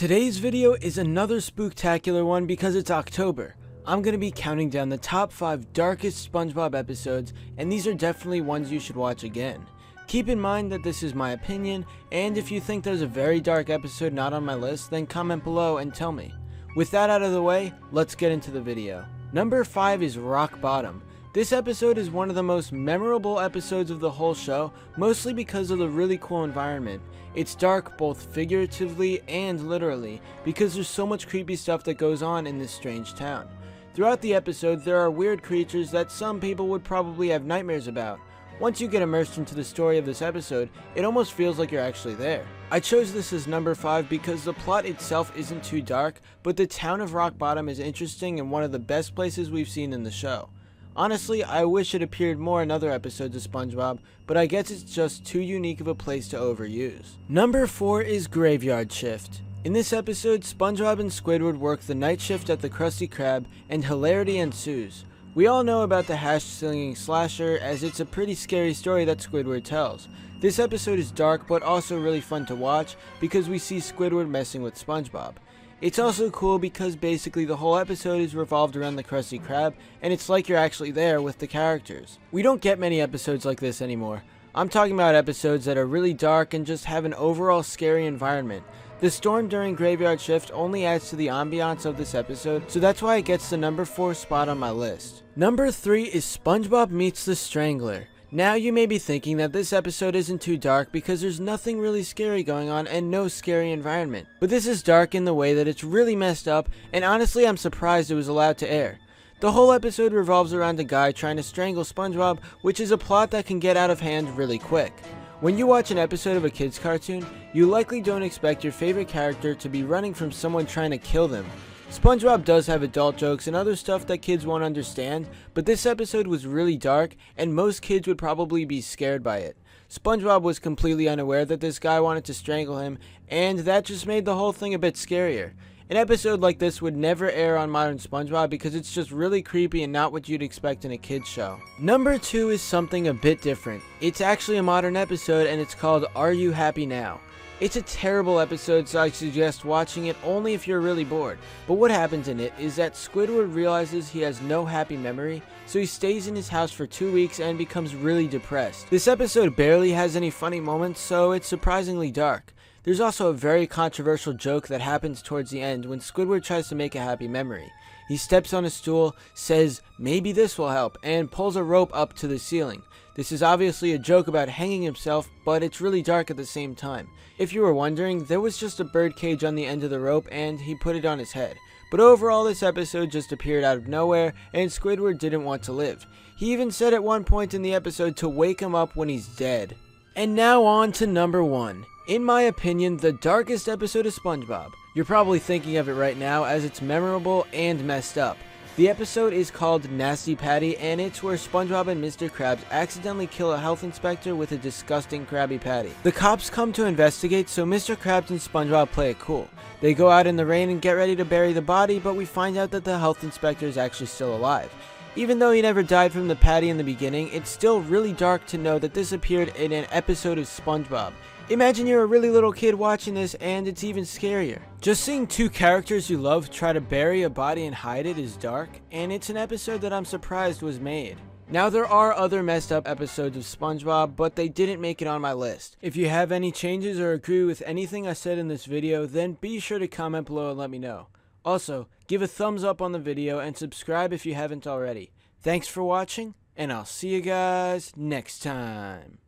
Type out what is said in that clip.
Today's video is another spooktacular one because it's October. I'm going to be counting down the top 5 darkest SpongeBob episodes, and these are definitely ones you should watch again. Keep in mind that this is my opinion, and if you think there's a very dark episode not on my list, then comment below and tell me. With that out of the way, let's get into the video. Number 5 is Rock Bottom. This episode is one of the most memorable episodes of the whole show, mostly because of the really cool environment. It's dark both figuratively and literally, because there's so much creepy stuff that goes on in this strange town. Throughout the episode, there are weird creatures that some people would probably have nightmares about. Once you get immersed into the story of this episode, it almost feels like you're actually there. I chose this as number 5 because the plot itself isn't too dark, but the town of Rock Bottom is interesting and one of the best places we've seen in the show. Honestly, I wish it appeared more in other episodes of SpongeBob, but I guess it's just too unique of a place to overuse. Number 4 is Graveyard Shift. In this episode, SpongeBob and Squidward work the night shift at the Krusty Krab, and hilarity ensues. We all know about the hash-slinging slasher, as it's a pretty scary story that Squidward tells. This episode is dark, but also really fun to watch, because we see Squidward messing with SpongeBob. It's also cool because basically the whole episode is revolved around the Krusty Krab, and it's like you're actually there with the characters. We don't get many episodes like this anymore. I'm talking about episodes that are really dark and just have an overall scary environment. The storm during Graveyard Shift only adds to the ambiance of this episode, so that's why it gets the number 4 spot on my list. Number 3 is SpongeBob Meets the Strangler. Now you may be thinking that this episode isn't too dark because there's nothing really scary going on and no scary environment. But this is dark in the way that it's really messed up, and honestly I'm surprised it was allowed to air. The whole episode revolves around a guy trying to strangle SpongeBob, which is a plot that can get out of hand really quick. When you watch an episode of a kids cartoon, you likely don't expect your favorite character to be running from someone trying to kill them. SpongeBob does have adult jokes and other stuff that kids won't understand, but this episode was really dark and most kids would probably be scared by it. SpongeBob was completely unaware that this guy wanted to strangle him, and that just made the whole thing a bit scarier. An episode like this would never air on modern SpongeBob because it's just really creepy and not what you'd expect in a kids show. Number 2 is something a bit different. It's actually a modern episode and it's called Are You Happy Now? It's a terrible episode, so I suggest watching it only if you're really bored. But what happens in it is that Squidward realizes he has no happy memory, so he stays in his house for 2 weeks and becomes really depressed. This episode barely has any funny moments, so it's surprisingly dark. There's also a very controversial joke that happens towards the end when Squidward tries to make a happy memory. He steps on a stool, says, "Maybe this will help," and pulls a rope up to the ceiling. This is obviously a joke about hanging himself, but it's really dark at the same time. If you were wondering, there was just a bird cage on the end of the rope and he put it on his head. But overall, this episode just appeared out of nowhere and Squidward didn't want to live. He even said at one point in the episode to wake him up when he's dead. And now on to number 1. In my opinion, the darkest episode of SpongeBob. You're probably thinking of it right now as it's memorable and messed up. The episode is called Nasty Patty, and it's where SpongeBob and Mr. Krabs accidentally kill a health inspector with a disgusting Krabby Patty. The cops come to investigate, so Mr. Krabs and SpongeBob play it cool. They go out in the rain and get ready to bury the body, but we find out that the health inspector is actually still alive. Even though he never died from the patty in the beginning, it's still really dark to know that this appeared in an episode of SpongeBob. Imagine you're a really little kid watching this and it's even scarier. Just seeing 2 characters you love try to bury a body and hide it is dark, and it's an episode that I'm surprised was made. Now there are other messed up episodes of SpongeBob, but they didn't make it on my list. If you have any changes or agree with anything I said in this video, then be sure to comment below and let me know. Also, give a thumbs up on the video and subscribe if you haven't already. Thanks for watching, and I'll see you guys next time.